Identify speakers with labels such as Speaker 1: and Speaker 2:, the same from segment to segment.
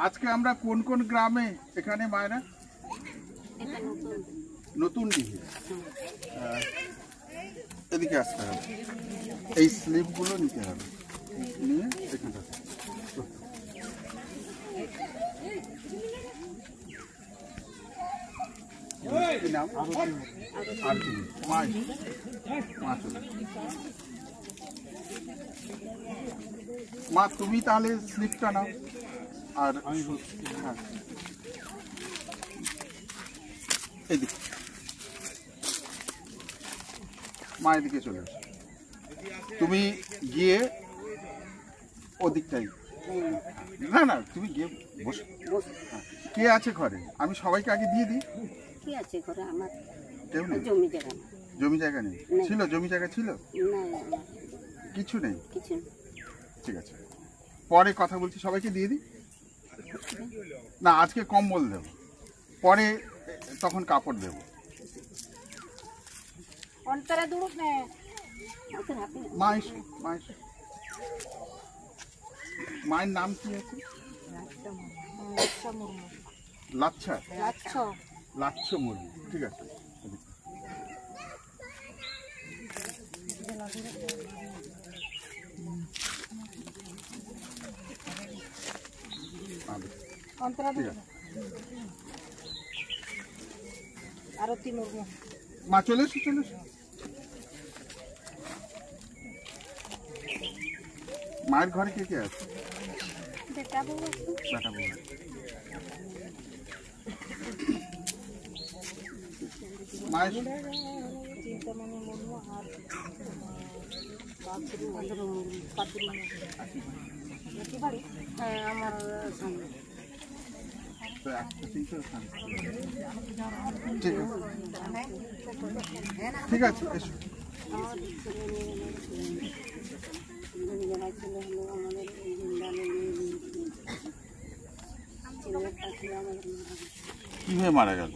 Speaker 1: আজকে আমরা কোন কোন গ্রামে এখানে মায়েরা নতুন দিঘি এদিকে আসতে হবে, এই স্লিপগুলো নিতে হবে, নিয়ে এখানটা মা তুমি তাহলে স্লিপটা নাও আর হ্যাঁ এদিকে মা এদিকে চলে আসো, তুমি গিয়ে ওদিকটাই না না তুমি গিয়ে বসো। কে আছে ঘরে? আমি সবাইকে আগে দিয়ে দিই।
Speaker 2: কি আছে ঘরে? আমার
Speaker 1: কেউ নেই। জমি জায়গা নেই? ছিল জমি জায়গা ছিল? কিছু নেই?
Speaker 2: কিছু।
Speaker 1: ঠিক আছে, পরে কথা বলছি, সবাইকে দিয়ে দিই। না আজকে কম্বল দেব, পরে তখন কাপড় দেব। মায়ের নাম কি আছে? লাচ্ছা লাচ্ছ মুরগি। ঠিক আছে, মা চলে এসো চলে এসো। মায়ের ঘরে কে কে আছে? বেটা বউ। মায়ের চিন্তামণি মুর্মু আর আমার সামনে। ঠিক আছে এসো। কিভাবে মারা গেল?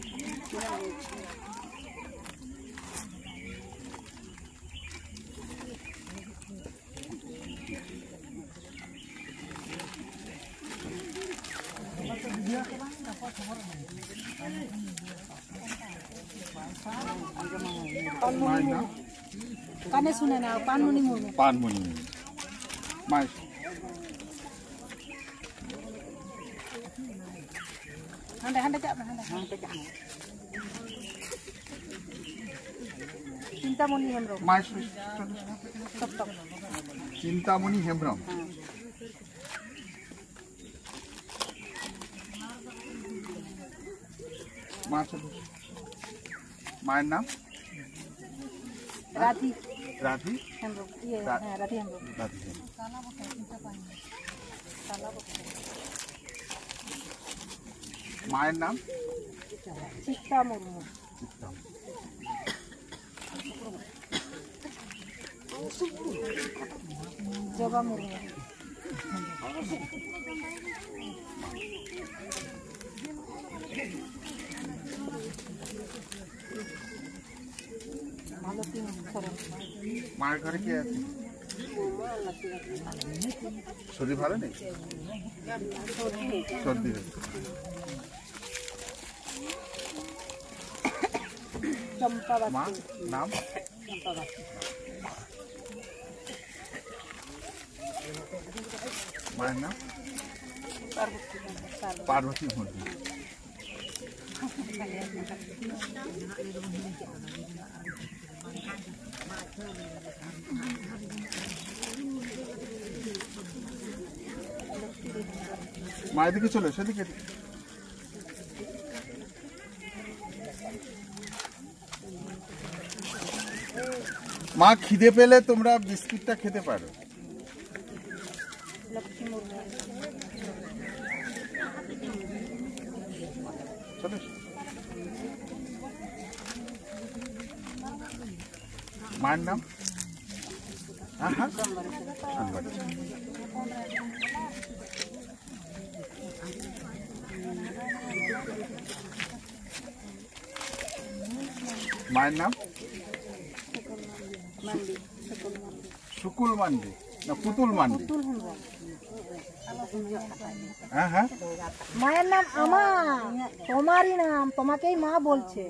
Speaker 2: কানে শুনে না, পানমণি মুর্মু।
Speaker 1: পানমণি মায়ের
Speaker 2: চিন্তামণি হেমব্রম।
Speaker 1: মায়ের চিন্তামণি হেমব্রম। মায়ের নাম
Speaker 2: রাধি
Speaker 1: রাধি
Speaker 2: হেমব্রম। রাধি হেমব্রম।
Speaker 1: মায়ের নাম
Speaker 2: চিত্তা মুর্মু। জবা মুর্মু। মায়ের ঘরে কে আছে? শরীর ভালো নেই? সর্দি মা নাম? মায়ের নাম পার্বতী মুর্মু। মায়ের দিকে চলে সেদিকে। মা খিদে পেলে তোমরা বিস্কিটটা খেতে পারো। মায়ের নাম? হ্যাঁ মায়ের নাম? শুকুল মান্ডি।
Speaker 1: না পুতুল মান্ডি।
Speaker 3: পুতুল হেমব্রম।
Speaker 1: হ্যাঁ হ্যাঁ,
Speaker 3: মায়ের নাম আমার, তোমারই নাম, তোমাকেই মা বলছে।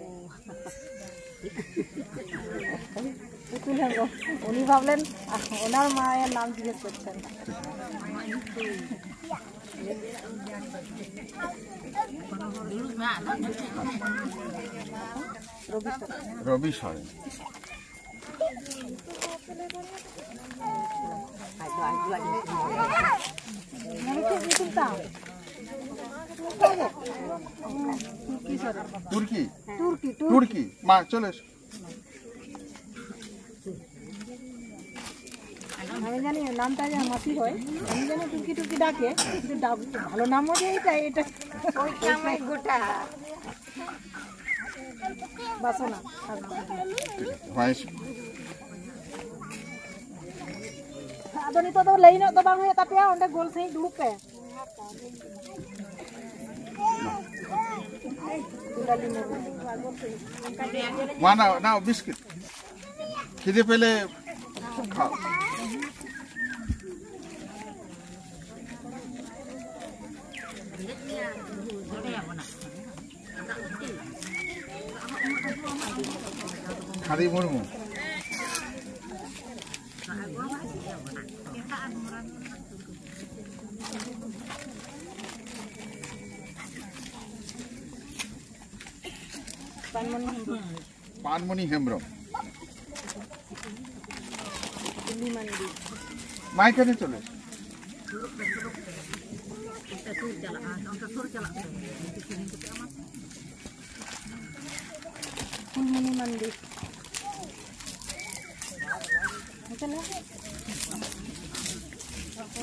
Speaker 3: পুতুল হেমব্রম। উনি ভাবলেন ওনার মায়ের নাম জিজ্ঞেস করছেন।
Speaker 1: রবি সরেন। তুর্কি
Speaker 3: তুর্কি
Speaker 1: তুর্কি মা চলে এসো।
Speaker 3: আমি জানি নামটা যে মাসি হয়, আমি জানি টুকি টুকি ডাকে, কিন্তু ভালো নাম হচ্ছে এটা এটা গোটা বাসনা। Ato nito daw lain na bang ya tapi ya onda gol sahih dulu pe.
Speaker 1: Mana নাও বিস্কিট, খিদে পেলে খাও। খাদি মুরমু পানমণি হেমব্রম মা এখানে চলে
Speaker 3: ফুলমণি মান্ডি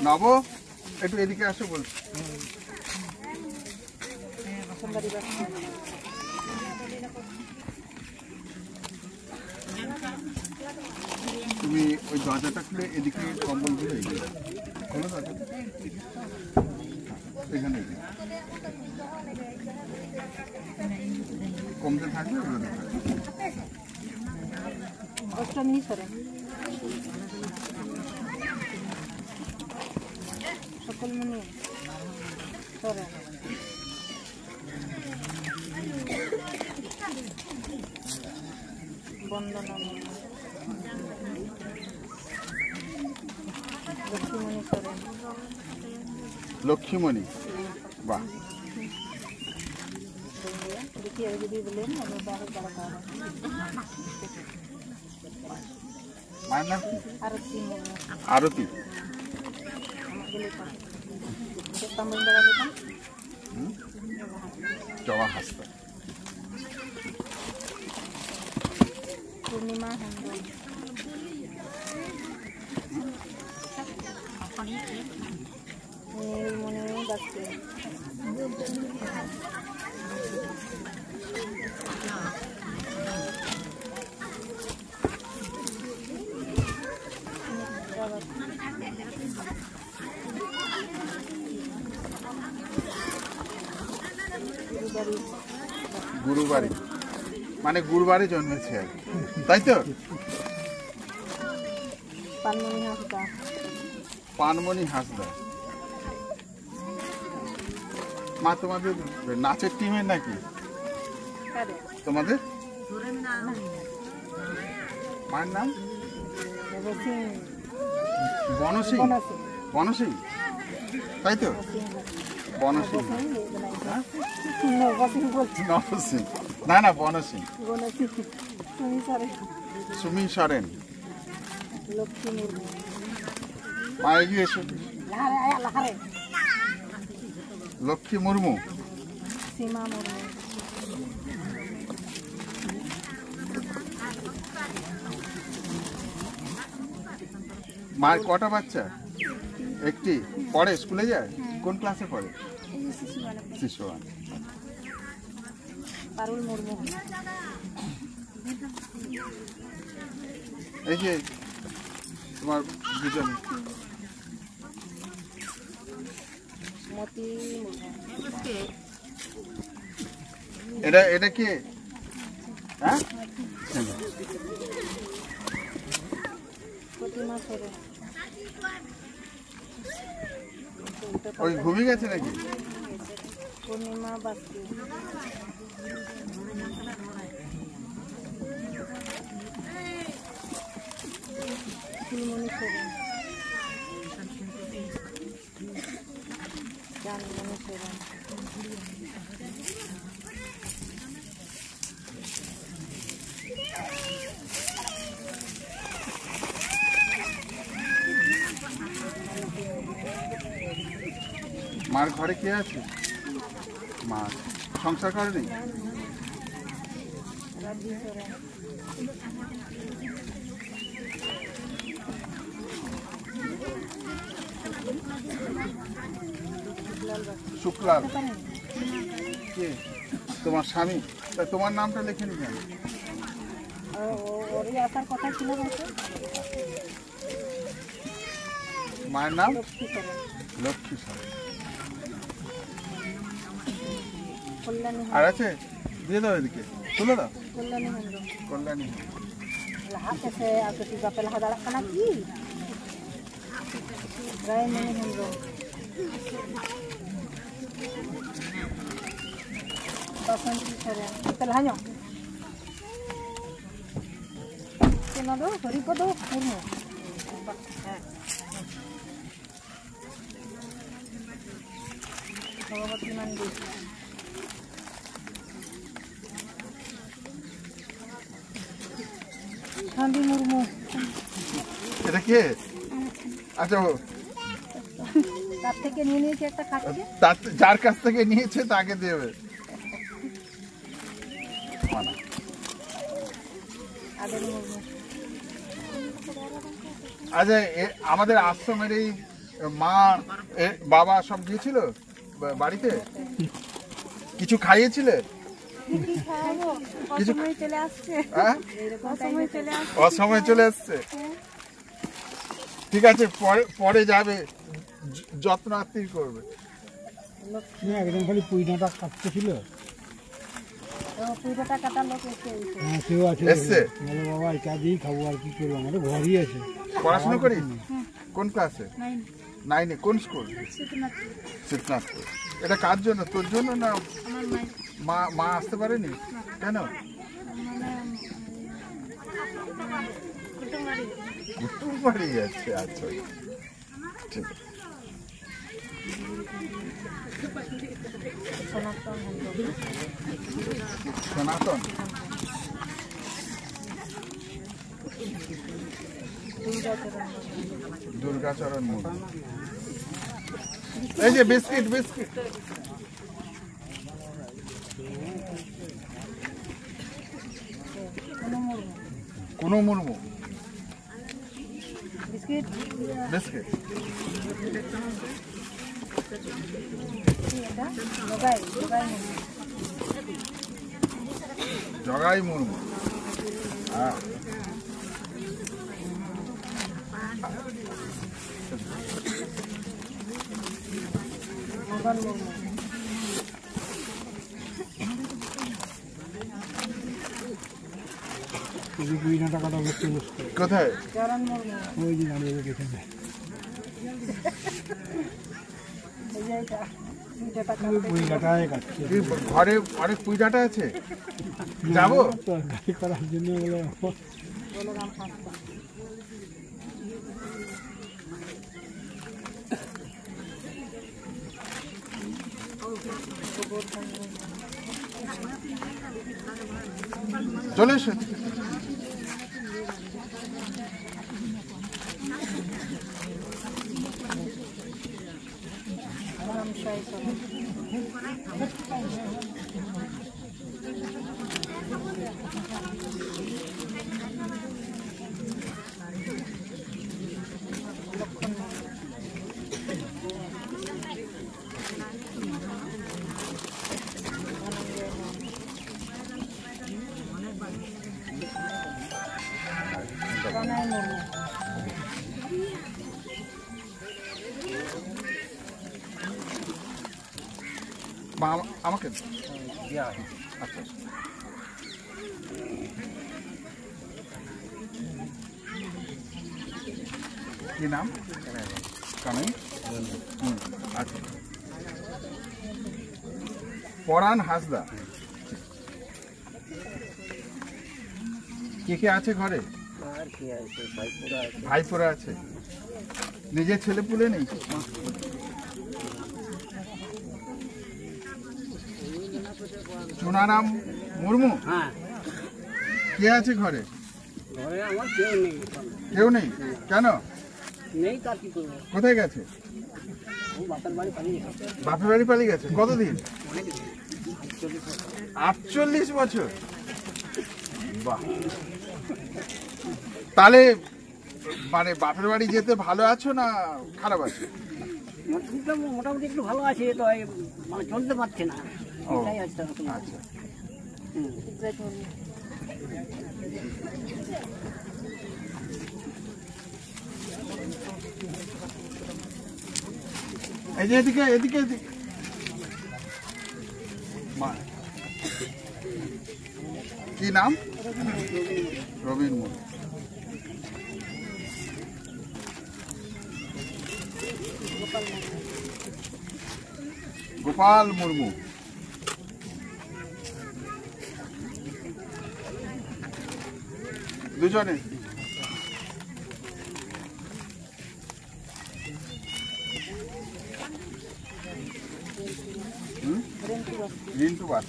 Speaker 1: নব একটু এদিকে আসো বলছি। তুমি ওই দরজাটা খুলে এদিকে কম্বল গুলো এগিয়ে খোলো দরজাটা, এখানে কমতে থাকবে ওগুলো
Speaker 3: অষ্টমী সরে সকলমণি সরে বন্দনা লক্ষ্মীমণি সরে
Speaker 1: লক্ষ্মীমণি বাহ
Speaker 3: দেখি যদি বলেন আমি বাড়ি দাঁড়া
Speaker 1: মায়ের নাম কি?
Speaker 3: আরতি মুর্মু
Speaker 1: আরতি জবা হাসতা
Speaker 3: পূর্ণিমা হেমব্রম নীলমণি বাস্কে
Speaker 1: গুরুবারে মানে গুরুবারে জন্মেছে আর তাই তো।
Speaker 3: পানমণি হাসদা
Speaker 1: পানমণি হাসদা মা তোমাদের নাচের টিমের নাকি তোমাদের মায়ের নাম? বনসিং বনসিং তাই তো বনসিং নবসিং না না বনসিং সুমি সরেন
Speaker 3: লক্ষ্মী মুর্মু
Speaker 1: মা এগিয়ে এসো লক্ষ্মী মুর্মু
Speaker 3: সীমা মুর্মু
Speaker 1: মার কটা বাচ্চা? একটি পড়ে স্কুলে যায়? কোন ক্লাসে পড়ে? শিশু ওয়ান।
Speaker 3: পারুল মুর্মু
Speaker 1: এই যে তোমার দুজন
Speaker 3: মতি মুর্মু
Speaker 1: এটা কে? হ্যাঁ
Speaker 3: প্রতিমা সরেন
Speaker 1: ওই ঘুমিয়ে গেছে নাকি?
Speaker 3: পূর্ণিমা বাস্তি ফুলমণি সোরেন জানমণি সোরেন
Speaker 1: মার ঘরে কে আছে? মা সংসার করেনি?
Speaker 3: রাজি সোরেন
Speaker 1: শুক্লাল কে? তোমার স্বামী? তা তোমার নামটা লেখে নি কেন?
Speaker 3: ওরই আসার কথা ছিল বলতে
Speaker 1: মায়ের নাম
Speaker 3: লক্ষ্মী সোরেন
Speaker 1: লক্ষ্মী সাহা।
Speaker 3: কল্যাণী
Speaker 1: আর আছে? দিয়ে দাও এদিকে, তুলে দাও।
Speaker 3: Kalyani Hembram
Speaker 1: Kalyani
Speaker 3: lahat kasi ako tiba pala hadalak ka na ki. Gaya mo ni Hendo. Basanti sara. Italahan nyo. Sino do? Sorry ko do. Puno. Bhagavati Mandi. শান্তি মুর্মু
Speaker 1: এটা কে? আচ্ছা
Speaker 3: তার থেকে নিয়ে নিয়েছে একটা খাচ্ছে
Speaker 1: যার কাছ থেকে নিয়েছে তাকে দেবে।
Speaker 3: আদের মুর্মু
Speaker 1: আচ্ছা আমাদের আশ্রমের এই মা বাবা সব গিয়েছিল বাড়িতে, কিছু খাইয়েছিলে? কিছু
Speaker 3: চলে আসছে
Speaker 1: অসময় চলে আসছে। ঠিক আছে, পরে যাবে, যত্ন আত্মীয় করবে।
Speaker 2: একদম খালি পুইনাটা কাটতে ছিল,
Speaker 3: পুরোটা কাটার লোক
Speaker 2: সেও আছে।
Speaker 1: এসছে
Speaker 2: বাবা এটা দিয়েই খাবো, আর কি করবো, আমাদের ঘরই আছে।
Speaker 1: পড়াশোনা করিস? কোন ক্লাসে? 9-এ। কোন স্কুল? শিবনাথপুর। এটা কার জন্য, তোর জন্য না? মা আসতে পারেনি কেন? কুটুম বাড়ি যাচ্ছে। আচ্ছা ঠিক আছে। সনাতন দুর্গাচরণ মুর্মু। এই যে বিস্কিট বিস্কিট। কোনো মুর্মু
Speaker 3: বিস্কিট
Speaker 1: বিস্কিট। জগাই মুর্মু। হ্যাঁ
Speaker 2: টাকাটা বসতে বসতে
Speaker 1: কোথায়?
Speaker 2: ওই যে দাঁড়িয়ে পেছনে পুইনাটায় কাটছে।
Speaker 1: ঘরে অনেক পূজাটা আছে, যাবো
Speaker 2: তরকারি করার জন্য
Speaker 1: চলে এসে। আমাকে আচ্ছা কি নাম? কানাই। আচ্ছা। পরাণ হাসদা। কে কে আছে ঘরে? ভাইপোরা আছে। নিজের ছেলে পুলে নেই? চুনারাম মুর্মু। কে আছে ঘরে? কেউ নেই। কেন? কোথায় গেছে? বাপের বাড়ি পালিয়ে গেছে। কতদিন? 48 বছর। বাহ। তাহলে মানে বাপের বাড়ি যেতে ভালো আছো না খারাপ আছো?
Speaker 4: মোটামুটি একটু ভালো আছে, তো মানে চলতে পারছে না।
Speaker 1: আচ্ছা। এই যে এদিকে এদিকে এদিকে। কি নাম? রবীন মুর্মু। গোপাল মুর্মু। দুজনে। রিন্টু বাস।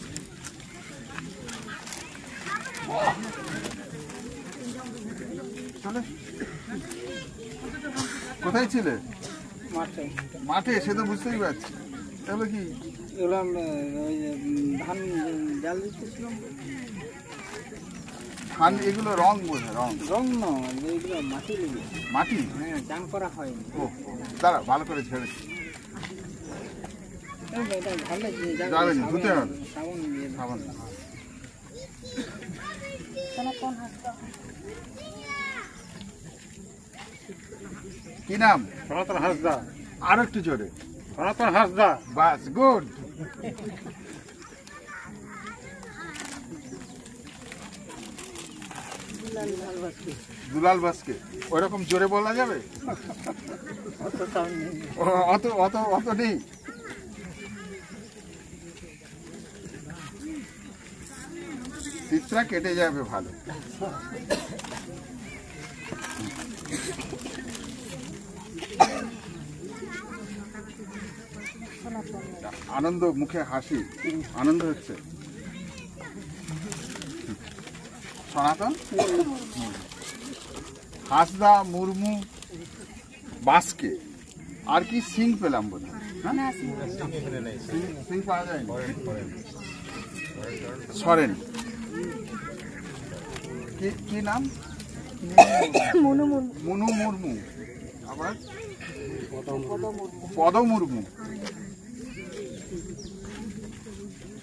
Speaker 1: কোথায় ছিলে?
Speaker 4: মাঠে।
Speaker 1: মাঠে, সে তো বুঝতেই পারছি। তাহলে কি
Speaker 4: এলাম ওই ধান জাল দিতেছিলাম।
Speaker 1: ধান এগুলো রং বোঝে?
Speaker 4: রং নয়, এইগুলো মাটি লেগে।
Speaker 1: মাটি?
Speaker 4: হ্যাঁ, চান করা হয়নি।
Speaker 1: ও দাঁড়া, ভালো করে ছেড়েছি। যাবেনি, ধুতে হবে। সাবান। কি নাম?
Speaker 4: সনাতন হাসদা।
Speaker 1: আর একটু জোরে।
Speaker 4: সনাতন হাসদা।
Speaker 1: বাস, গুড। দুলাল বাসকে। ওইরকম জোরে বলা যাবে? অত অত অত নেই। চিত্রা কেটে যাবে ভালো। আনন্দ, মুখে হাসি, আনন্দ হচ্ছে। সনাতন হাসদা মুর্মু বাসকে। আর কি সিং পেলাম বোধ হয়? সিং পাওয়া যায়নি। সরেন। কি নাম? মনু মুর্মু। আবার পদ মুর্মু।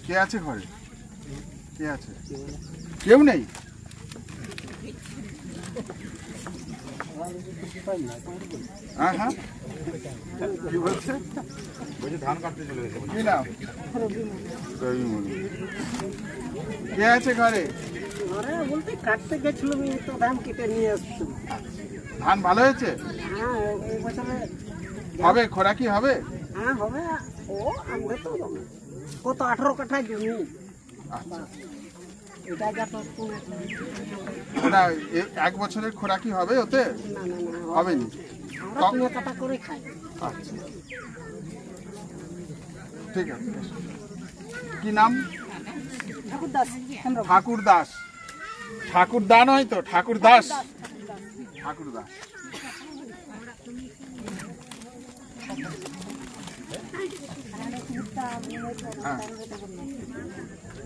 Speaker 1: কে আছে ঘরে? কে আছে? কেউ নেই। হ্যাঁ হ্যাঁ, কি বলছে? ধান কাটতে চলে গেছে। কি নাম? রবি মুর্মু। কে আছে ঘরে?
Speaker 4: বলতে কাটতে গেছিল, তো ধান কেটে নিয়ে আসছিল।
Speaker 1: ধান ভালো হয়েছে?
Speaker 4: হ্যাঁ, এই বছরে
Speaker 1: হবে, খোরাকি হবে?
Speaker 4: হ্যাঁ হবে। ও আমরা তো কত 18 কাঠা জমি।
Speaker 1: আচ্ছা।
Speaker 4: এটা যা তো
Speaker 1: না, এক বছরের খোরাকি হবে ওতে?
Speaker 4: না না না,
Speaker 1: হবে না।
Speaker 4: আমরা 3 কাঠা করে খাই।
Speaker 1: আচ্ছা, ঠিক আছে। কি নাম? ঠাকুর দাস। ঠাকুর দা নয় তো, ঠাকুর দাস। ঠাকুর দাস।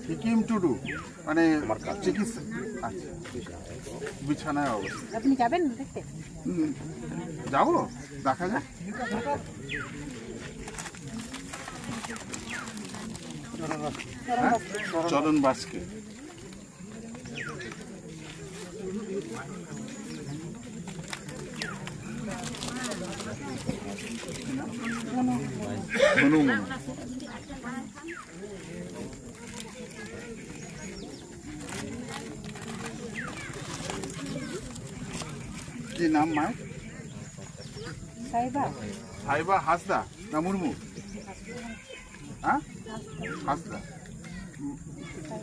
Speaker 1: সিকিম টুডু মানে চিকিৎসা। আচ্ছা, বিছানায় অবস্থা।
Speaker 3: আপনি যাবেন দেখতে?
Speaker 1: যাবো, দেখা যাক। চরণ বাসকে। কি নাম মায়ের?
Speaker 3: সাইবা।
Speaker 1: সাইবা হাসদা না মুর্মু? হ্যাঁ, হাসদা।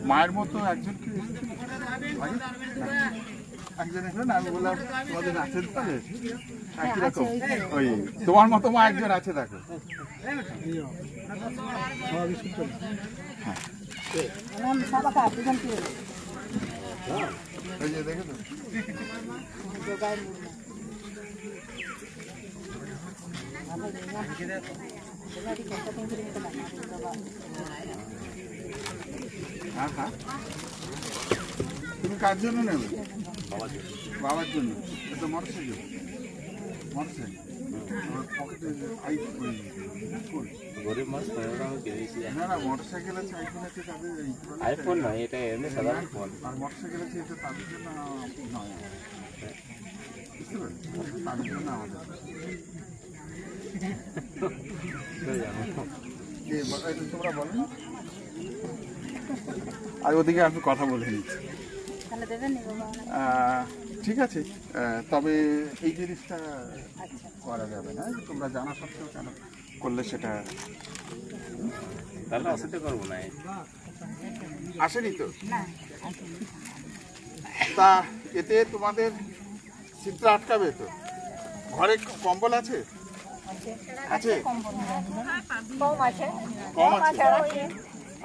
Speaker 1: মায়ের মতো একজন কি একজন এসে না, আমি বললাম তোমাদের আছে তাহলে একই রকম, ওই তোমার মতো মা একজন আছে দেখো। ওই যে দেখে তো হ্যাঁ হ্যাঁ। তুমি কার জন্য নেবে? বাবার জন্য। এটা মোটরসাইকেল, মোটরসাইকেল পকেটে
Speaker 5: গরিব মানুষ কিনেছি।
Speaker 1: না না, মোটরসাইকেল আছে, আইফোন আছে, তাদের
Speaker 5: আইফোন নয়, এটা এমনি সাধারণ ফোন।
Speaker 1: আর মোটরসাইকেল আছে, এটা তাদের জন্য নয়, বুঝতে পারছি, তাদের জন্য আমাদের। তোমরা বলো না, আর ওদিকে আমি কথা বলে নিচ্ছি। ঠিক আছে, তবে এই জিনিসটা করা যাবে না, তোমরা জানা সত্ত্বেও কেন করলে সেটা
Speaker 5: তাহলে অসুবিধা করবো না।
Speaker 1: আসেনি তো? তা এতে তোমাদের চিত্র আটকাবে তো? ঘরে কম্বল আছে? আছে, কম আছে।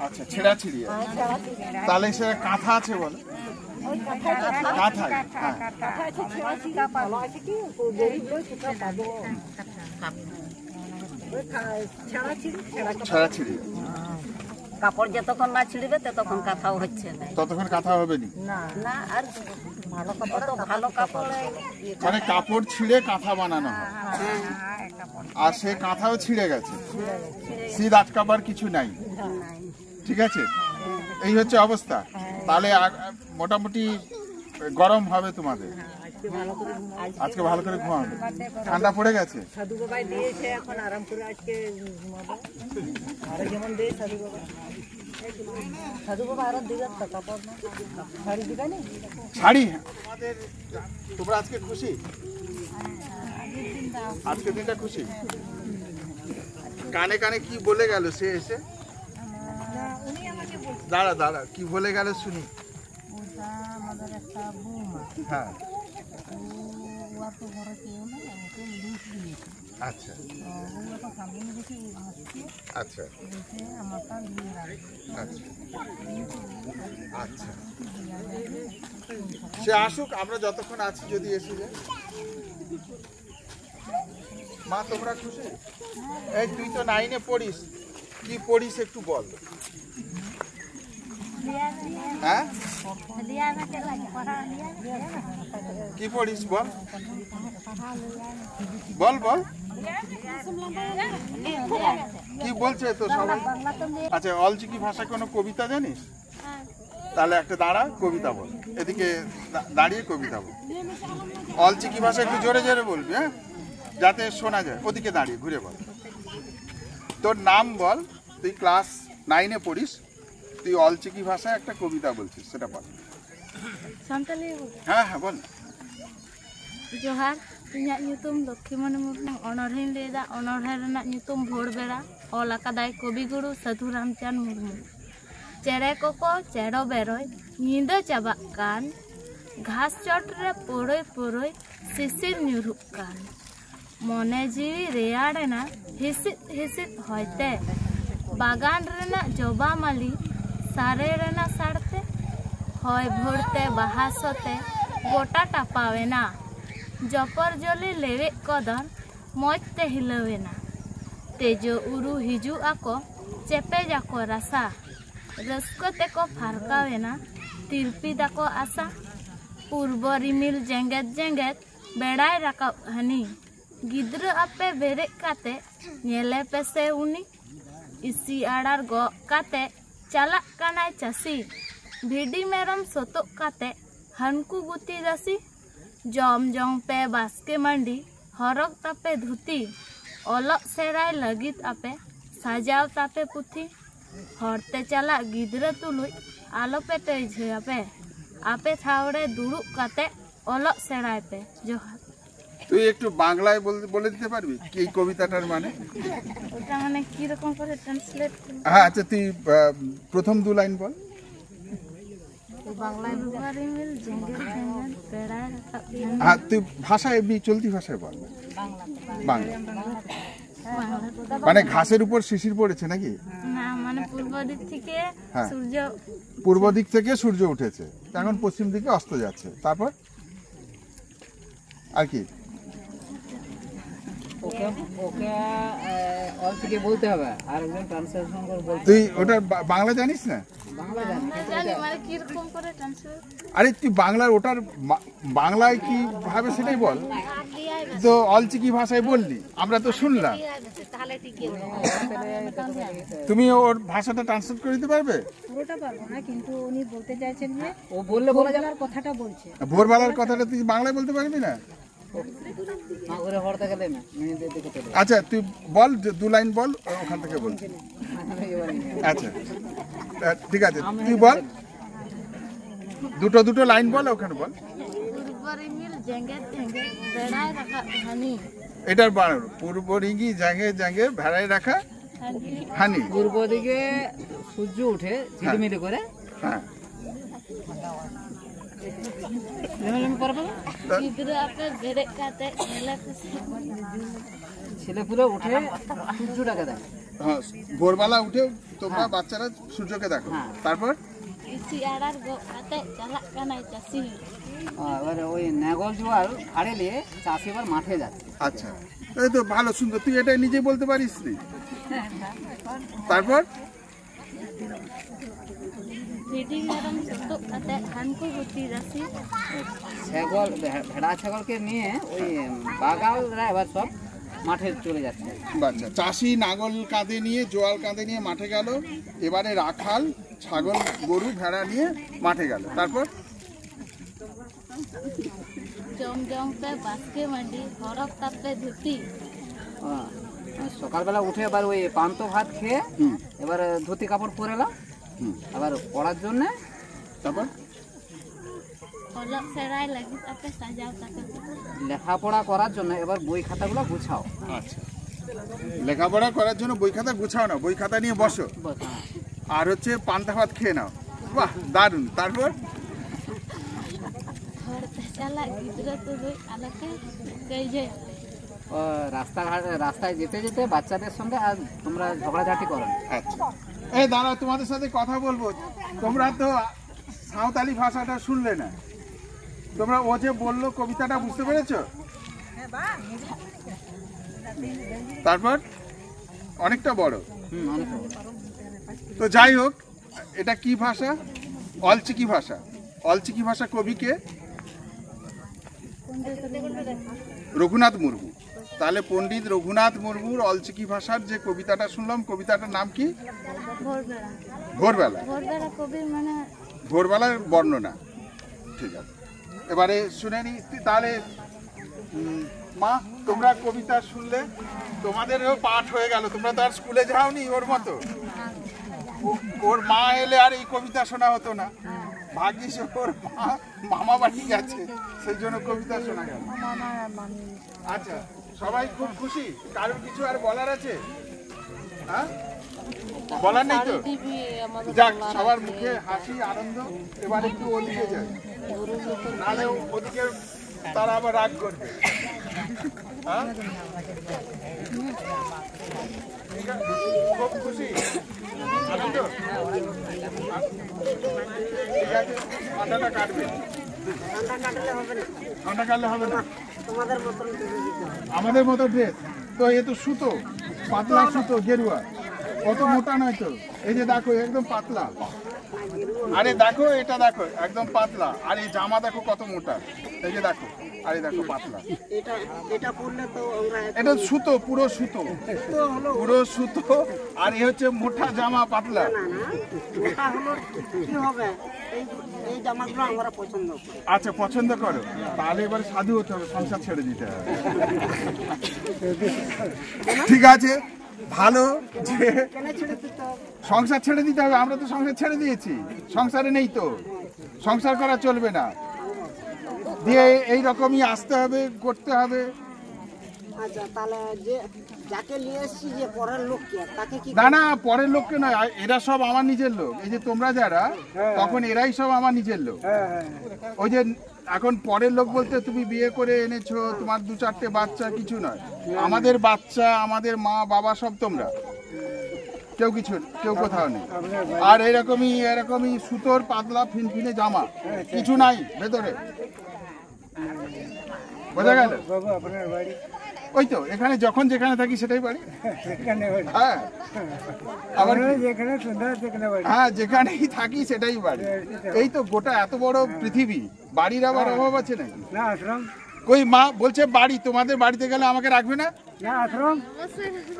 Speaker 1: আচ্ছা, ছেঁড়াছিড়ি আছে। তাহলে সেটা কাঁথা আছে বলে? কাঁথায়, হ্যাঁ। ছেঁড়াছিড়ি
Speaker 6: কাপড় যতক্ষণ না ছিঁড়বে ততক্ষণ কাঁথাও হচ্ছে না,
Speaker 1: ততক্ষণ কাঁথা হবে নি।
Speaker 6: না আর ভালো কাপড়, তো ভালো কাপড়
Speaker 1: মানে কাপড় ছিঁড়ে কাঁথা বানানো হয়, আর সে কাঁথাও ছিঁড়ে গেছে, শীত আটকাবার কিছু নাই, ঠিক আছে? এই হচ্ছে অবস্থা। তাহলে মোটামুটি গরম হবে তোমাদের, আজকে ভালো করে ঘুমাবে। ঠান্ডা পড়ে গেছে?
Speaker 3: সাধু বাবাই দিয়েছে, এখন আরাম করে আজকে আরো যেমন দিয়ে সাধু বাবা আরো দিবে তো কাপড় না শাড়ি দিবে না,
Speaker 1: শাড়ি। তোমরা আজকে খুশি? আজকে দিনটা খুশি? কানে কানে কি বলে গেল সে এসে? দাঁড়া দাঁড়া, কি বলে গেল শুনি।
Speaker 3: আমাদের একটা বৌমা,
Speaker 1: হ্যাঁ,
Speaker 3: ওরা তো ঘরে কেউ না, ওকে লুট দিয়েছে।
Speaker 1: আচ্ছা
Speaker 3: ওগুলো তো সামনে দেখে আসছে,
Speaker 1: আচ্ছা
Speaker 3: এসে আমারটা দিয়ে রাখবে।
Speaker 1: আচ্ছা আচ্ছা, সে আসুক, আমরা যতক্ষণ আছি যদি এসে যায়। মা তোমরা খুশি? এই তুই তো 9-এ পড়িস, কি পড়িস একটু বল। হ্যাঁ, কি পড়িস বল, বল বল, কি বলছে তো সবাই? আচ্ছা, অলচিকি ভাষায় কোনো কবিতা জানিস? তাহলে একটা দাঁড়া, কবিতা বল, এদিকে দাঁড়িয়ে কবিতা বল। অলচিকি ভাষা একটু জোরে জোরে বলবি, হ্যাঁ, যাতে শোনা যায়। ওদিকে দাঁড়িয়ে ঘুরে বল, তোর নাম বল, তুই ক্লাস 9-এ পড়িস, তুই অলচিকি ভাষায় একটা কবিতা বলছিস, সেটা বল।
Speaker 7: সান্তালি
Speaker 1: হ্যাঁ হ্যাঁ বল।
Speaker 7: জোহার, ইᱧᱟᱹᱜ ᱧᱩᱛᱩᱢ লক্ষ্মীমণি মুর্মু, অনড়হেᱧ ᱞᱟᱹᱭᱫᱟ। ᱚᱱᱚᱲᱦᱮ ᱨᱮᱱᱟᱜ ᱧᱩᱛᱩᱢ ᱵᱷᱳᱨ ᱵᱮᱲᱟ, ᱚᱞ ᱟᱠᱟᱫᱟᱭ ᱠᱚᱵᱤᱜᱩᱨᱩ ᱥᱟᱹᱫᱷᱩ ᱨᱟᱢᱪᱟᱸᱫᱽ ᱢᱩᱨᱢᱩ। ᱪᱮᱬᱮ ᱠᱚᱠᱚ ᱪᱮᱨᱚ ᱵᱮᱨᱚᱭ, ᱧᱤᱫᱟᱹ ᱪᱟᱵᱟᱜ ᱠᱟᱱ, ᱜᱷᱟᱥ ᱪᱚᱴ ᱨᱮ ᱯᱳᱲᱳᱭ ᱯᱳᱲᱳᱭ ᱥᱤᱥᱤᱨ ᱧᱩᱨᱩᱜ ᱠᱟᱱ, ᱢᱚᱱᱮ ᱡᱤᱣᱤ ᱨᱮᱭᱟᱲᱮᱱᱟ ᱦᱤᱥᱤᱫ ᱦᱤᱥᱤᱫ ᱦᱚᱭᱛᱮ, বাগান রেনা জবা মালি সারে রেনা সারতে, হয় ভরতে বাহাসতে গোটা টাপাওয়েনা, জপর জলি লেবে কদন মজতে হিলাওয়েনা, তেজো উরু হিজু আকো চেপে যাকো রাসা, রস্কতে কো ফারকাওয়েনা তিরপি দাকো আশা, পূর্ব রিমিল জেঙ্গেত জেঙ্গেত বেড়ায় রাকাব হানি, গিদ্রা আপে বেরে কাতে নেলে পেসে উনি, ইসি আড়ার গ কাতে চালাক কানায় চাষি, ভিডি মেরম সতক কাতে হানকু গুতি দাসি, জম জং পে বাসকে মান্ডি হরক তাপে ধুতি, অলক সেরাই লাগিত আপে সাজাও তাপে পুথি, হরতে চালাক গিদ্রা তুলুই আলো পেটে ঝাপে, আপে থাওড়ে দুড়ুব কাতে অলক সেরাই পে। জোহার।
Speaker 1: তুই একটু বাংলায় বলে দিতে পারবি কি এই কবিতাটার মানে?
Speaker 7: ওটা মানে কি রকম করে ট্রান্সলেট
Speaker 1: হ্যাঁ আচ্ছা তুই প্রথম 2 লাইন বল।
Speaker 7: বাংলায় মিল জেঙ্গে জেঙ্গে বেড়ায় রাখা
Speaker 1: হ্যাঁ তুই ভাষায় এমনি চলতি ভাষায় বল। বাংলা মানে ঘাসের উপর শিশির পড়েছে নাকি?
Speaker 7: না মানে পূর্ব দিক থেকে
Speaker 1: হ্যাঁ।
Speaker 7: সূর্য
Speaker 1: পূর্ব দিক থেকে সূর্য উঠেছে, এখন পশ্চিম দিকে অস্ত যাচ্ছে, তারপর আর কি?
Speaker 4: ওকে ওকে অল থেকে বলতে হবে, আর একজন ট্রান্সলেশন করে বলতে
Speaker 1: তুই ওটা বাংলা জানিস না?
Speaker 4: বাংলা জানি
Speaker 7: জানি মানে কি রকম করে ট্রান্সলেট
Speaker 1: আরে তুই বাংলার ওটার বাংলায় কি ভাবে সেটাই বল। তো অলচিকি ভাষায় বললি, আমরা তো শুনলাম। তুমি ওর ভাষাটা ট্রান্সলেট করে দিতে পারবে?
Speaker 3: পুরোটা পারবো না, কিন্তু উনি বলতে চাইছেন যে
Speaker 4: ও বললে বলা যাবে।
Speaker 3: ভোরবেলার কথাটা বলছে।
Speaker 1: ভোরবেলার কথাটা তুই বাংলায় বলতে পারবি না?
Speaker 4: না করে হরতে গেলে না মেয়েদের দিকে চলে
Speaker 1: আচ্ছা তুই বল, 2 লাইন বল, ওখান থেকে বলছি। আচ্ছা ঠিক আছে, তুই বল, দুটো লাইন বল, ওখানে বল।
Speaker 7: পূর্ব মিল জেঙ্গে জেঙ্গে বেড়ায় রাখা হানি
Speaker 1: এটার বানানো পূর্ব রিঙ্গি জাঙ্গে জাঙ্গে ভেড়ায় রাখা হানি।
Speaker 4: পূর্ব দিকে সূর্য উঠে ঝিলিমিলি করে।
Speaker 1: হ্যাঁ
Speaker 7: গিদ্রা আপে বেড়ে কাতে মেলা
Speaker 4: ছেলে পুলে উঠে সূর্যটাকে দেয়।
Speaker 1: হ্যাঁ ভোরবেলা উঠে তোমরা বাচ্চারা সূর্যকে দেখো, তারপর
Speaker 7: ইসি আড়ার গো কাতে চালাক কানাই চাষি
Speaker 4: এবার ওই নেগল জোয়ার ঘাড়ে নিয়ে চাষি এবার মাঠে যাচ্ছে।
Speaker 1: আচ্ছা এই তো ভালো সুন্দর, তুই এটা নিজে বলতে পারিস নি? তারপর
Speaker 7: ভিডি ম্যাডাম ছোট কাতে হানকু গুটি রাশি
Speaker 4: ছাগল ভেড়া ছাগলকে নিয়ে ওই বাগালরা এবার সব মাঠে চলে যাচ্ছে।
Speaker 1: বাচ্চা চাষি নাগল কাঁধে নিয়ে জোয়াল কাঁধে নিয়ে মাঠে গেল, এবারে রাখাল ছাগল গরু ভেড়া নিয়ে মাঠে গেল, তারপর
Speaker 7: জম জম পে বাসকে মান্ডি হরক তাপে ধুতি
Speaker 4: সকালবেলা উঠে এবার ওই পান্ত ভাত খেয়ে এবার ধুতি কাপড় পরে এলাম এবার পড়ার জন্য।
Speaker 1: তারপর
Speaker 7: অলক সেরাই লাগি তাপে সাজাও তাকে
Speaker 4: লেখাপড়া করার জন্য এবার বই খাতাগুলো গুছাও।
Speaker 1: আচ্ছা লেখাপড়া করার জন্য বই খাতা গুছাও না, বই খাতা নিয়ে বসো, আর হচ্ছে পান্তা ভাত খেয়ে নাও। বাহ দারুণ। তারপর
Speaker 7: হরতে চালা গিদ্রা তো দুই আলাকে কই যে
Speaker 4: রাস্তায় যেতে যেতে বাচ্চাদের সঙ্গে আর তোমরা ঝগড়াঝাটি করো।
Speaker 1: আচ্ছা এই দাঁড়া, তোমাদের সাথে কথা বলবো। তোমরা তো সাঁওতালি ভাষাটা শুনলে না, তোমরা ও যে বললো কবিতাটা বুঝতে পেরেছো? তারপর অনেকটা বড়, তো যাই হোক, এটা কি ভাষা? অলচিকি ভাষা। অলচিকি ভাষা কবিকে রঘুনাথ মুর্মু। তাহলে পণ্ডিত রঘুনাথ মুর্মুর অলচিকি ভাষার যে কবিতাটা শুনলাম, কবিতাটার নাম কি?
Speaker 7: ভোরবেলা
Speaker 1: ভোরবেলা।
Speaker 7: ভোরবেলা কবির মানে
Speaker 1: ভোরবেলার বর্ণনা। ঠিক আছে, এবারে শুনে নি। তাহলে মা তোমরা কবিতা শুনলে, তোমাদেরও পাঠ হয়ে গেল, তোমরা তো আর স্কুলে যাওনি ওর মতো। ওর মা এলে আর এই কবিতা শোনা হতো না, ভাগ্যিস ওর মামা বাড়ি গেছে, সেই জন্য কবিতা শোনা গেল। আচ্ছা সবাই খুব খুশি? কারোর কিছু আর বলার আছে? হ্যাঁ বলার নেই তো? যাক, সবার মুখে হাসি আনন্দ। এবার একটু ওদিকে যাই, নাহলে ওদিকে তারা আবার রাগ করবে। হ্যাঁ খুব খুশি আনন্দ। ঠিক আছে, ঠান্ডাটা কাটবে। ঠান্ডা কাটলে হবে না, আমাদের মতো ড্রেস তো। এ তো সুতো, পাতলা সুতো, গেরুয়া, অত মোটা নয় তো। এই যে দেখো একদম পাতলা, আরে দেখো এটা দেখো একদম পাতলা, আর এই জামা দেখো কত মোটা। এই যে দেখো, আরে দেখো পাতলা। এটা সুতো, পুরো সুতো, পুরো সুতো। আর এ হচ্ছে মোটা জামা, পাতলা। আচ্ছা পছন্দ করো, তাহলে এবার সাধু হতে হবে, সংসার ছেড়ে দিতে হবে। ঠিক আছে, ভালো যে সংসার ছেড়ে দিতে হবে। আমরা তো সংসার ছেড়ে দিয়েছি, সংসারে নেই তো, সংসার করা চলবে না। দিয়ে এই রকমই আসতে হবে, করতে হবে।
Speaker 3: আচ্ছা, তাহলে যে যাকে নিয়ে এসেছি যে পরের লোককে, তাকে কি
Speaker 1: না না, পরের লোককে নয়, এরা সব আমার নিজের লোক। এই যে তোমরা যারা, তখন এরাই সব আমার নিজের লোক। ওই যে এখন পরের লোক বলতে তুমি বিয়ে করে এনেছো, তোমার 2-4টে বাচ্চা, কিছু নয়। আমাদের বাচ্চা, আমাদের মা বাবা সব তোমরা, কেউ কিছু, কেউ কোথাও নেই। আর এরকমই সুতোর পাতলা ফিনফিনে জামা, কিছু নাই ভেতরে, বোঝা গেল? ওই তো এখানে যখন যেখানে থাকি সেটাই বাড়ি। হ্যাঁ, আবার হ্যাঁ, যেখানেই থাকি সেটাই বাড়ি। এই তো গোটা এত বড় পৃথিবী, বাড়ির আবার অভাব আছে নাকি? কই মা বলছে বাড়ি, তোমাদের বাড়িতে গেলে আমাকে রাখবে না?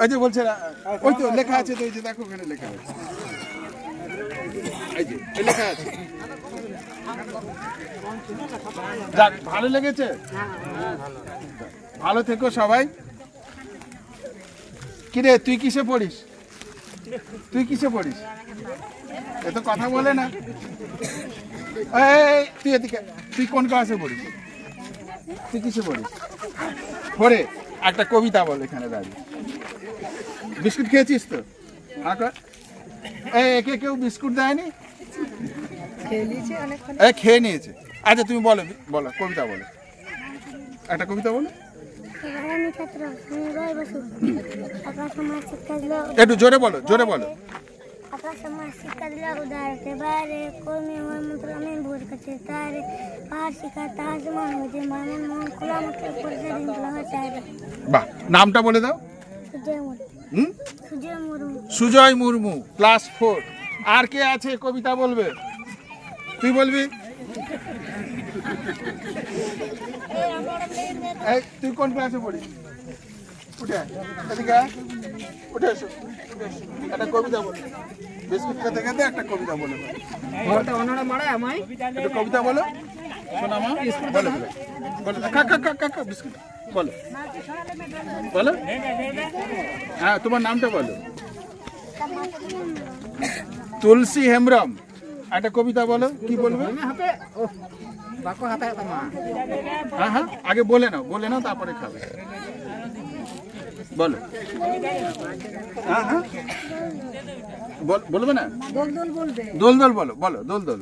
Speaker 1: ওই যে বলছে, ওই তো লেখা আছে, তো ওই যে দেখো ওখানে লেখা আছে, এই যে লেখা আছে। যাক, ভালো লেগেছে? ভালো থেকো সবাই। কিরে, তুই কিসে পড়িস? তুই কিসে পড়িস? এ তো কথা বলে না। এই তুই এদিকে, তুই কোন ক্লাসে পড়িস? তুই কিসে পড়িস? পড়ে একটা কবিতা বল এখানে দাঁড়িয়ে। বিস্কুট খেয়েছিস তো? একে কেউ বিস্কুট দেয়নি? খেয়ে নিয়েছে। আচ্ছা তুমি বলো, বলো কবিতা বলো, একটা কবিতা বলো। একটু জোরে বলো, জোরে বলো। বাহ, নামটা বলে দাও। সুজয় মুর্মু, ক্লাস 4। আর কে আছে কবিতা বলবে? তুই বলবি? তুই কোন ক্লাসে পড়িস? উঠে এদিকে, উঠে এসো, একটা কবিতা বলো। বিস্কুট খেতে খেতে একটা কবিতা বলো। একটা কবিতা বলো, শোনা মা। বলো বলো, কাকা বিস্কুট বলো, বলো। হ্যাঁ, তোমার নামটা বলো। তুলসী হেমব্রম, একটা কবিতা বলো। কি বলবে? হ্যাঁ হ্যাঁ, আগে বলে নাও, তারপরে খাবে। বলো। হ্যাঁ হ্যাঁ, বলবে না? দোল দোল বলো, বলো দোল দোল।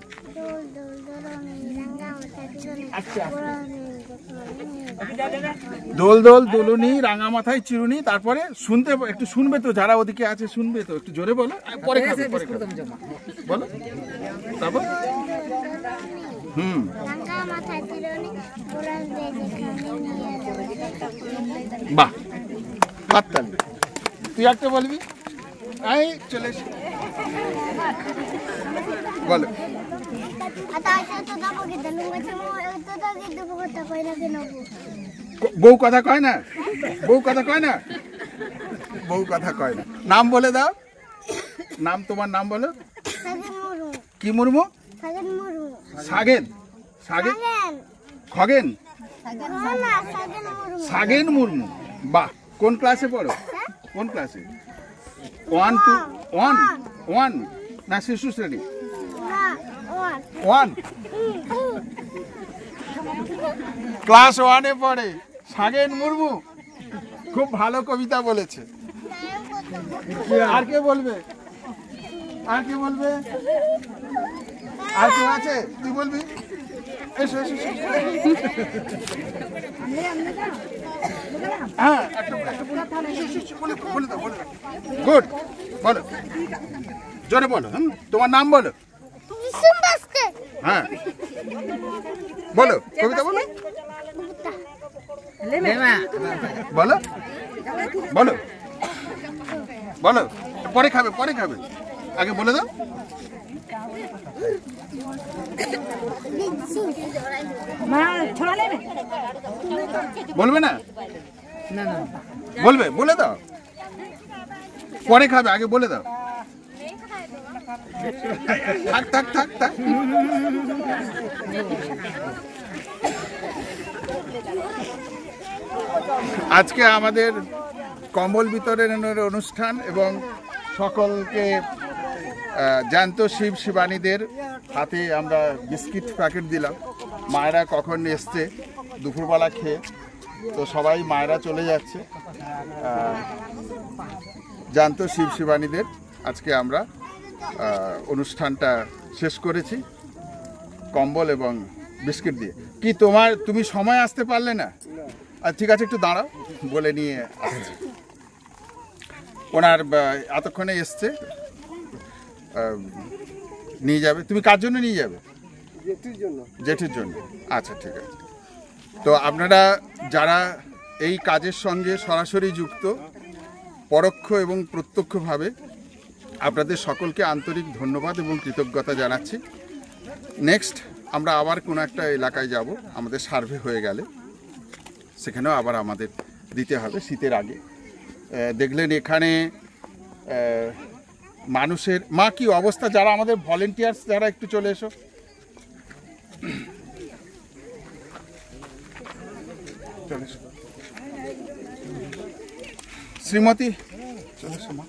Speaker 1: দোল দোল দোলনি, রাঙা মাথায় চিরুনি। তারপরে শুনতে, একটু শুনবে তো, যারা ওদিকে আছে শুনবে তো, একটু জোরে বলো, পরে খাবে, পরে খাবে। বলো তারপর। বাহ, হাততালি। তুই একটা বলবি? এই চলে এসো, বলো। বউ কথা কয় না? বউ কথা কয় না? বউ কথা কয় না। নাম বলে দাও। নাম, তোমার নাম বলো। কি মুর্মু? সাগেন। সাগেন, খগেন, সাগেন মুর্মু। বাহ, কোন ক্লাসে পড়ো? কোন ক্লাসে? 1 2 1 না শিশু শ্রেণী? 1 ক্লাস 1-এ পড়ে। সাগেন মুর্মু খুব ভালো কবিতা বলেছে। আর কে বলবে? আর কে বলবে? আর কেউ আছে? তুই বলবি? এসো এসো। হ্যাঁ, বলে দাও। গুড, বলো, জোরে বলো। তোমার নাম বলো। হ্যাঁ বলো, কবিতা বলো। বলো বলো বলো, পরে খাবে, পরে খাবে, আগে বলে দাও। বলবে না? বলবে, বলে দাও। পরে খাবে, আগে বলে দাও। থাক থাক থাক থাক। আজকে আমাদের কম্বল বিতরণের অনুষ্ঠান এবং সকলকে জ্যান্ত শিব শিবানীদের হাতে আমরা বিস্কিট প্যাকেট দিলাম। মায়েরা কখন এসছে দুপুরবেলা খেয়ে, তো সবাই মায়েরা চলে যাচ্ছে। জানতো শিব শিবানীদের আজকে আমরা অনুষ্ঠানটা শেষ করেছি কম্বল এবং বিস্কিট দিয়ে। কি তুমি সময় আসতে পারলে না? ঠিক আছে, একটু দাঁড়াও, বলে নিয়ে আসছি। ওনার এতক্ষণে এসছে, নিয়ে যাবে। তুমি কার জন্য নিয়ে যাবে? জেঠির জন্য। আচ্ছা, ঠিক আছে। তো আপনারা যারা এই কাজের সঙ্গে সরাসরি যুক্ত, পরোক্ষ এবং প্রত্যক্ষভাবে, আপনাদের সকলকে আন্তরিক ধন্যবাদ এবং কৃতজ্ঞতা জানাচ্ছি। নেক্সট আমরা আবার কোনো একটা এলাকায় যাব, আমাদের সার্ভে হয়ে গেলে সেখানেও আবার আমাদের দিতে হবে শীতের আগে। দেখলেন এখানে মানুষের মা কি অবস্থা, যারা আমাদের ভলেন্টিয়ার্স যারা একটু চলে এসো। শ্রীমতী চলে এসো মা।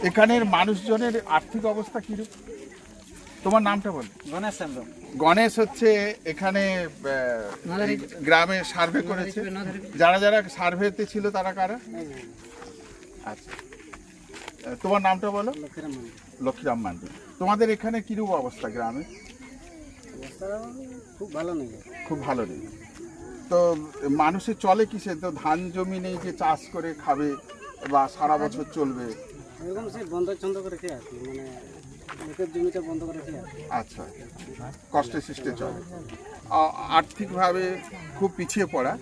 Speaker 1: এখানের মানুষজনের আর্থিক অবস্থা কিরূপ? তোমার নামটা বল।
Speaker 4: গণেশ হেমব্রম।
Speaker 1: গণেশ হচ্ছে এখানে গ্রামে সার্ভে করেছে। যারা যারা সার্ভেতে ছিল তারা কারা? আচ্ছা, তোমার নামটা বলো। লক্ষ্মীরাম মান্ডি। তোমাদের এখানে কিরূপ অবস্থা গ্রামে?
Speaker 4: খুব ভালো নেই।
Speaker 1: খুব ভালো নেই। তো মানুষের চলে কিসে? তো ধান জমি নেই যে চাষ করে খাবে বা সারা বছর চলবে?
Speaker 4: এরকম সেই বন্ধক ছন্দ করে খেয়ে আসি, মানে লোকের জমিটা বন্ধ করে খেয়ে আসি।
Speaker 1: আচ্ছা, কষ্টে সৃষ্টে চলে। আর্থিকভাবে খুব পিছিয়ে পড়া।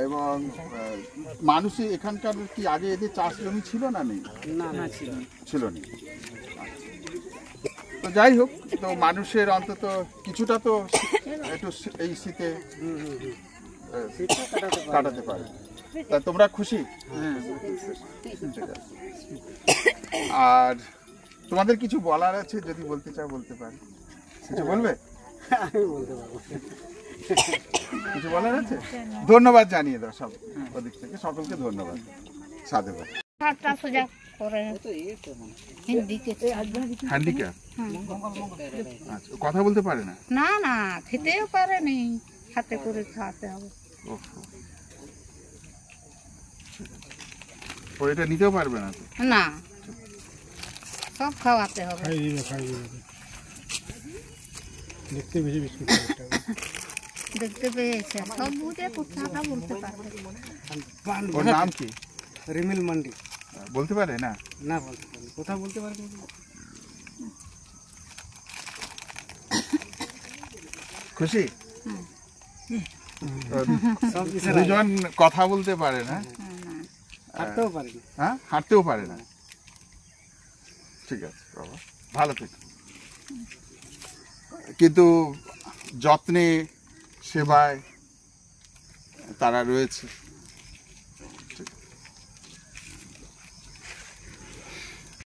Speaker 1: এবং মানুষই এখানকার কি আগে এদের চাষ জমি ছিল না? নেই?
Speaker 4: না,
Speaker 1: ছিল না। তো যাই হোক, তো মানুষের অন্তত কিছুটা তো একটু এই শীতে কাটাতে পারে। তা তোমরা খুশি? ঠিক আছে। আর তোমাদের কিছু বলার আছে, যদি বলতে চাও বলতে পারো। কিছু বলবে?
Speaker 4: আমি বলতে পারবো।
Speaker 1: কিছু বলার আছে? ধন্যবাদ জানিয়ে দাও সব ওদিক থেকে, সকলকে ধন্যবাদ। সাধুবাদ। হ্যান্ডিক্যাপ? আচ্ছা, কথা বলতে পারে না?
Speaker 3: না না, খেতেও পারেনি, হাতে করে খাওয়াতে হবে।
Speaker 1: ও এটা নিতেও পারবে না তো?
Speaker 3: না, সব খাওয়াতে হবে। দেখতে পেয়েছে, সব বুঝে কথাটা বলতে পারবে।
Speaker 1: ওর নাম কি?
Speaker 4: রিমিল মান্ডি।
Speaker 1: বলতে পারে না?
Speaker 4: না, বলতে পারি, কোথাও বলতে পারি।
Speaker 1: খুশি? দুজন কথা বলতে পারে না,
Speaker 4: হাঁটতেও পারি না।
Speaker 1: হ্যাঁ, হাঁটতেও পারে না। ঠিক আছে বাবা, ভালো থেকে। কিন্তু যত্নে সেবায় তারা রয়েছে। ঠিক আছে।